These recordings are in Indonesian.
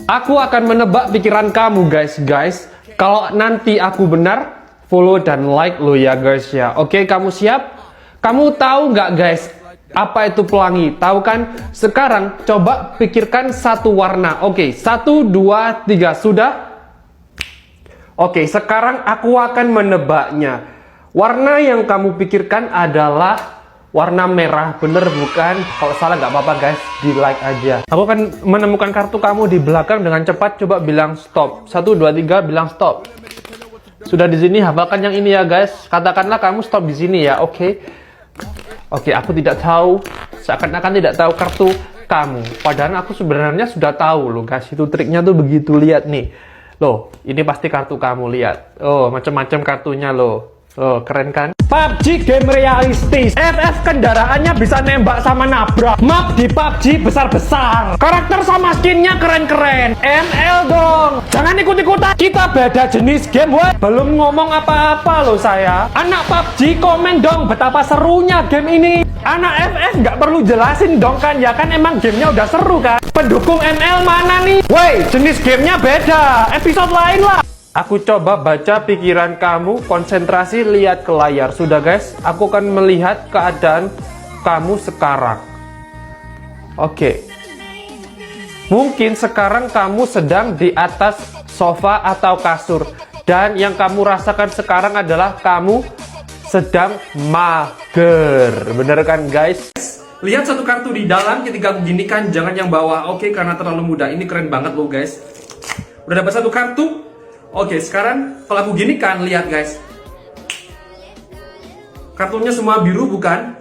Aku akan menebak pikiran kamu guys. Kalau nanti aku benar, follow dan like lo ya guys ya. Oke, kamu siap? Kamu tahu nggak guys, apa itu pelangi? Tahu kan? Sekarang coba pikirkan satu warna. Oke, 1, 2, 3, sudah? Oke, sekarang aku akan menebaknya. Warna yang kamu pikirkan adalah warna merah, bener bukan? Kalau salah nggak apa-apa guys, di like aja. Aku akan menemukan kartu kamu di belakang dengan cepat. Coba bilang stop. 1, 2, 3, bilang stop. Sudah di sini, hafalkan yang ini ya guys. Katakanlah kamu stop di sini ya, oke? Oke, aku tidak tahu. Seakan-akan tidak tahu kartu kamu. Padahal aku sebenarnya sudah tahu loh guys. Itu triknya tuh begitu, lihat nih. Loh, ini pasti kartu kamu, lihat. Oh, macam-macam kartunya loh. Oh, keren kan? PUBG game realistis. FF kendaraannya bisa nembak sama nabrak. Map di PUBG besar-besar. Karakter sama skinnya keren-keren. ML dong. Jangan ikut-ikutan. Kita beda jenis game, woi. Belum ngomong apa-apa loh saya. Anak PUBG komen dong betapa serunya game ini. Anak FF nggak perlu jelasin dong kan, ya kan emang gamenya udah seru kan. Pendukung ML mana nih? Woi, jenis gamenya beda. Episode lain lah. Aku coba baca pikiran kamu, konsentrasi, lihat ke layar. Sudah guys, aku akan melihat keadaan kamu sekarang. Oke. Mungkin sekarang kamu sedang di atas sofa atau kasur. Dan yang kamu rasakan sekarang adalah kamu sedang mager. Bener kan guys? Lihat satu kartu di dalam, ketika aku ginikan jangan yang bawah. Oke, karena terlalu mudah. Ini keren banget loh guys. Udah dapat satu kartu. Oke, sekarang kalau aku ginikan, lihat guys. Kartunya semua biru bukan?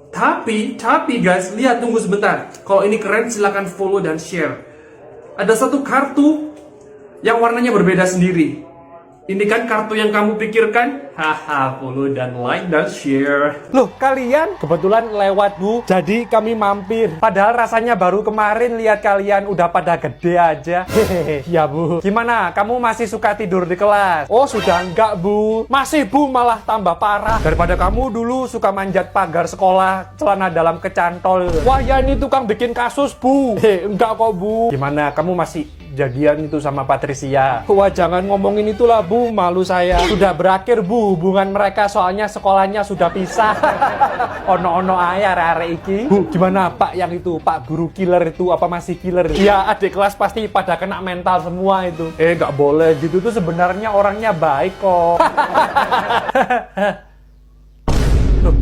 Tapi guys, lihat, tunggu sebentar. Kalau ini keren, silahkan follow dan share. Ada satu kartu yang warnanya berbeda sendiri. Ini kan kartu yang kamu pikirkan? Haha, follow dan like dan share. Loh, kalian kebetulan lewat bu, jadi kami mampir. Padahal rasanya baru kemarin lihat kalian udah pada gede aja. Hehehe, ya bu. Gimana, kamu masih suka tidur di kelas? Oh, sudah enggak bu. Masih bu, malah tambah parah. Daripada kamu dulu suka manjat pagar sekolah, celana dalam kecantol. Wah ya, ini tukang bikin kasus bu. Enggak kok bu. Gimana, kamu masih jadian itu sama Patricia? Wah, jangan ngomongin itulah bu, malu saya. Sudah berakhir bu hubungan mereka, soalnya sekolahnya sudah pisah. Ono-ono aja are-are iki. Bu, gimana pak yang itu, pak guru killer itu, apa masih killer? Ya, adik kelas pasti pada kena mental semua itu. Nggak boleh gitu tuh, sebenarnya orangnya baik kok. Loh,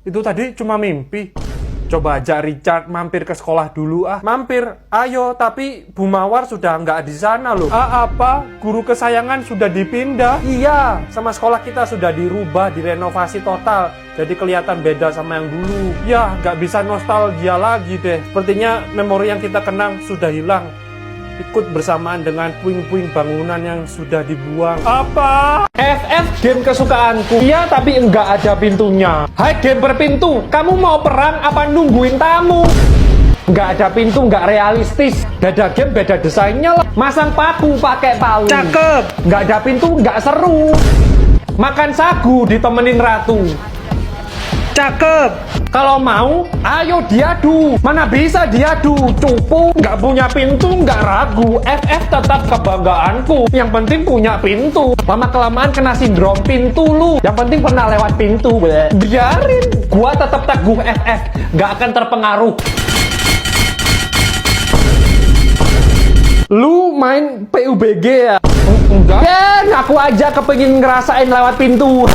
itu tadi cuma mimpi. Coba ajak Richard mampir ke sekolah dulu ah. Mampir? Ayo, tapi Bu Mawar sudah nggak di sana loh. Apa? Guru kesayangan sudah dipindah? Iya, sama sekolah kita sudah dirubah, direnovasi total. Jadi kelihatan beda sama yang dulu. Ya, nggak bisa nostalgia lagi deh. Sepertinya memori yang kita kenang sudah hilang. Ikut bersamaan dengan puing-puing bangunan yang sudah dibuang. Apa? FF game kesukaanku. Iya, tapi enggak ada pintunya. Hai game berpintu, kamu mau perang apa nungguin tamu? Enggak ada pintu, enggak realistis. Beda game, beda desainnya lah. Masang paku pakai palu. Cakep. Enggak ada pintu, enggak seru. Makan sagu ditemenin ratu. Cakep. Kalau mau, ayo diadu. Mana bisa diadu, cupu. Nggak punya pintu, nggak ragu. FF tetap kebanggaanku. Yang penting punya pintu. Lama-kelamaan kena sindrom pintu lu. Yang penting pernah lewat pintu. Biarin, gua tetap teguh FF. Nggak akan terpengaruh. Lu main PUBG ya? Enggak. Ya, aku aja kepengin ngerasain lewat pintu.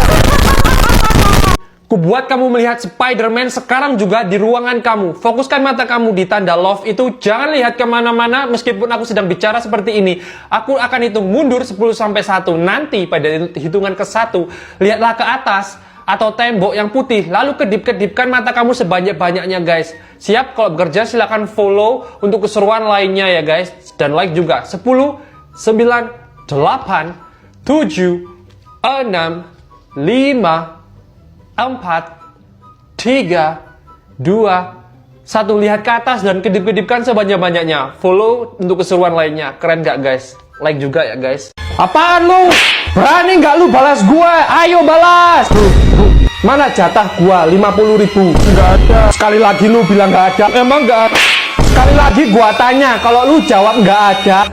Kubuat kamu melihat Spider-Man sekarang juga di ruangan kamu. Fokuskan mata kamu di tanda love itu. Jangan lihat kemana-mana meskipun aku sedang bicara seperti ini. Aku akan hitung mundur 10-1. Nanti pada hitungan ke-1, lihatlah ke atas atau tembok yang putih. Lalu kedip-kedipkan mata kamu sebanyak-banyaknya guys. Siap? Kalau bekerja silahkan follow untuk keseruan lainnya ya guys. Dan like juga. 10, 9, 8, 7, 6, 5, 4, 3, 2, 1. Lihat ke atas dan kedip-kedipkan sebanyak-banyaknya. Follow untuk keseruan lainnya. Keren gak guys? Like juga ya guys. Apaan lu? Berani gak lu balas gua? Ayo balas. Mana jatah gua 50.000? Nggak ada. Sekali lagi lu bilang gak ada. Emang gak ada. Sekali lagi gua tanya, kalau lu jawab nggak ada.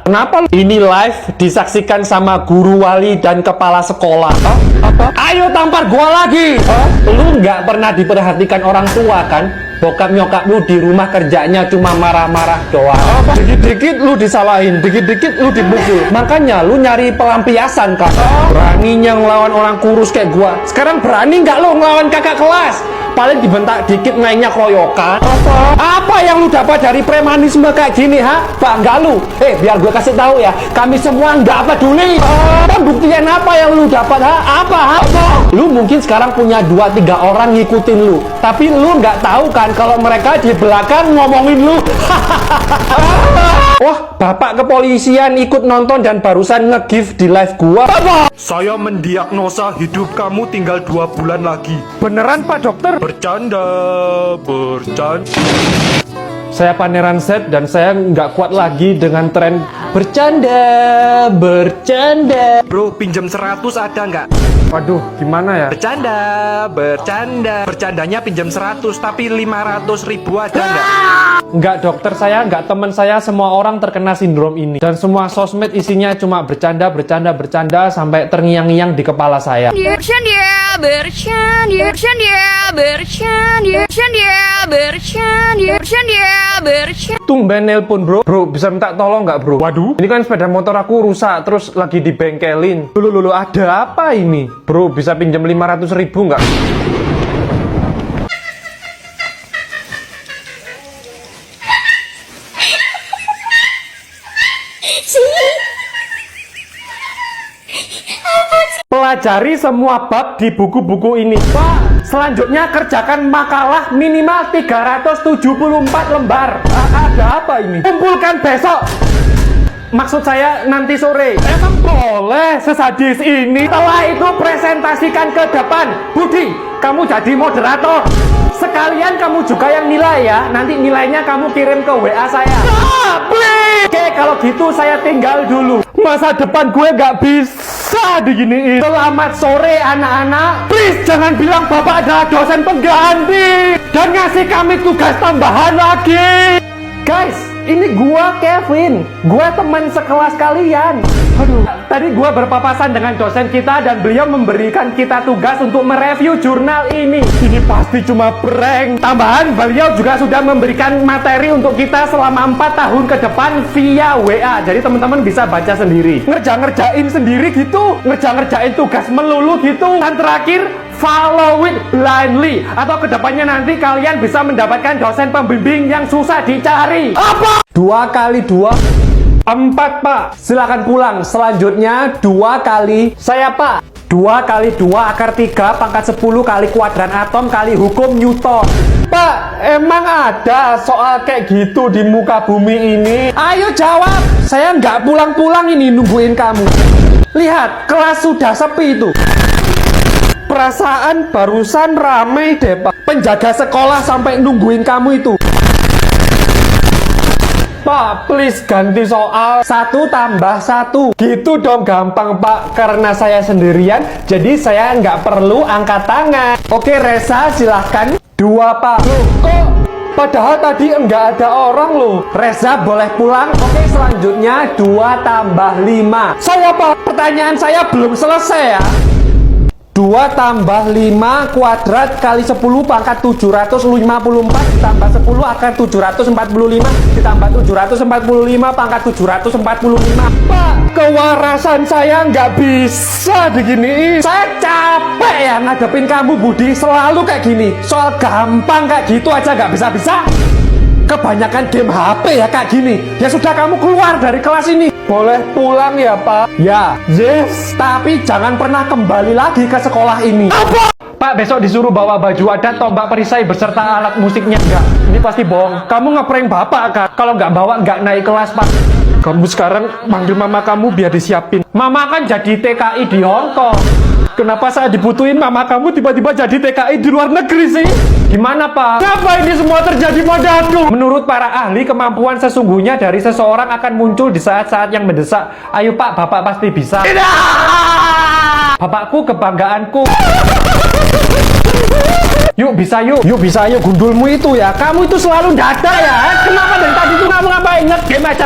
Kenapa ini live disaksikan sama guru wali dan kepala sekolah? Apa? Ayo tampar gua lagi. Lu nggak pernah diperhatikan orang tua kan? Bokap nyokap lu di rumah kerjanya cuma marah-marah doang. Dikit-dikit lu disalahin, dikit-dikit lu dipukul. Makanya lu nyari pelampiasan kan? Beraninya ngelawan orang kurus kayak gua. Sekarang berani nggak lu ngelawan kakak kelas? Paling dibentak dikit mainnya kroyokan. Apa yang lu dapat dari premanisme kayak gini, ha? Pak, enggak lu. Biar gue kasih tahu ya, kami semua nggak peduli. Pembuktian apa yang lu dapat, ha? Apa? Lu mungkin sekarang punya 2-3 orang ngikutin lu, tapi lu nggak tahu kan kalau mereka di belakang ngomongin lu. Wah, bapak kepolisian ikut nonton dan barusan nge-gift di live gua. Apa? Saya mendiagnosa hidup kamu tinggal 2 bulan lagi. Beneran Pak Dokter? Bercanda. Saya Pangeran Z dan saya nggak kuat lagi dengan tren bercanda. Bro, pinjam 100 ada nggak? Waduh, gimana ya? Bercanda. Bercandanya pinjam 100, tapi 500 ribu ada nggak? Nggak dokter, saya nggak, teman saya semua orang terkena sindrom ini. Dan semua sosmed isinya cuma bercanda sampai terngiang-ngiang di kepala saya. Tumben nelpon bro. Bro, bisa minta tolong nggak bro? Waduh. Ini kan sepeda motor aku rusak, terus lagi dibengkelin. Lulu, ada apa ini? Bro, bisa pinjam 500 ribu nggak? Pelajari semua bab di buku-buku ini. Pak, selanjutnya kerjakan makalah minimal 374 lembar. Ada apa ini? Kumpulkan besok. Maksud saya nanti sore. Emang boleh sesadis ini? Setelah itu presentasikan ke depan. Budi, kamu jadi moderator. Sekalian kamu juga yang nilai ya. Nanti nilainya kamu kirim ke WA saya. Please. Oke, kalau gitu saya tinggal dulu. Masa depan gue gak bisa diginiin. Selamat sore anak-anak. Please jangan bilang bapak adalah dosen pengganti dan ngasih kami tugas tambahan lagi. Guys, ini gua Kevin, gua teman sekelas kalian. Aduh, tadi gua berpapasan dengan dosen kita dan beliau memberikan kita tugas untuk mereview jurnal ini. Ini pasti cuma prank. Tambahan, beliau juga sudah memberikan materi untuk kita selama 4 tahun ke depan via WA. Jadi teman-teman bisa baca sendiri. Ngerjain sendiri gitu, ngerjain tugas melulu gitu. Dan terakhir, follow it blindly, atau kedepannya nanti kalian bisa mendapatkan dosen pembimbing yang susah dicari. Apa? 2 kali 2 4 pak. Silakan pulang. Selanjutnya 2 kali saya pak. 2 kali 2 akar 3 pangkat 10 kali kuadran atom kali hukum Newton. Pak, emang ada soal kayak gitu di muka bumi ini? Ayo jawab. Saya nggak pulang-pulang ini nungguin kamu. Lihat, kelas sudah sepi itu. Perasaan barusan ramai deh pak. Penjaga sekolah sampai nungguin kamu itu. Pak, please ganti soal. 1 tambah 1. Gitu dong, gampang pak. Karena saya sendirian, jadi saya nggak perlu angkat tangan. Oke Reza, silahkan. 2 pak. Loh, kok padahal tadi nggak ada orang loh. Reza boleh pulang. Oke, selanjutnya 2 tambah 5. Saya pak, pertanyaan saya belum selesai ya. 2 tambah 5 kuadrat kali 10 pangkat 754 ditambah 10 akar 745 ditambah 745 pangkat 745. Pak, kewarasan saya nggak bisa diginiin. Saya capek ya ngadepin kamu Budi, selalu kayak gini. Soal gampang kayak gitu aja nggak bisa-bisa. Kebanyakan game HP ya kayak gini. Ya sudah, kamu keluar dari kelas ini. Boleh pulang ya pak? Ya, yes. Tapi jangan pernah kembali lagi ke sekolah ini. Apa? Pak, besok disuruh bawa baju adat, tombak perisai beserta alat musiknya. Enggak, ini pasti bohong. Kamu ngeprank bapak kan? Kalau nggak bawa nggak naik kelas pak. Kamu sekarang manggil mama kamu biar disiapin. Mama kan jadi TKI di Hongkong. Kenapa saya dibutuhin mama kamu tiba-tiba jadi TKI di luar negeri sih? Gimana pak? Kenapa ini semua terjadi padaku? Menurut para ahli, kemampuan sesungguhnya dari seseorang akan muncul di saat-saat yang mendesak. Ayo pak, bapak pasti bisa. Tidak! Bapakku kebanggaanku. Yuk bisa yuk. Yuk bisa yuk, gundulmu itu ya. Kamu itu selalu dada ya. Kenapa dari tadi tuh kamu ngapain? Nge-game aja.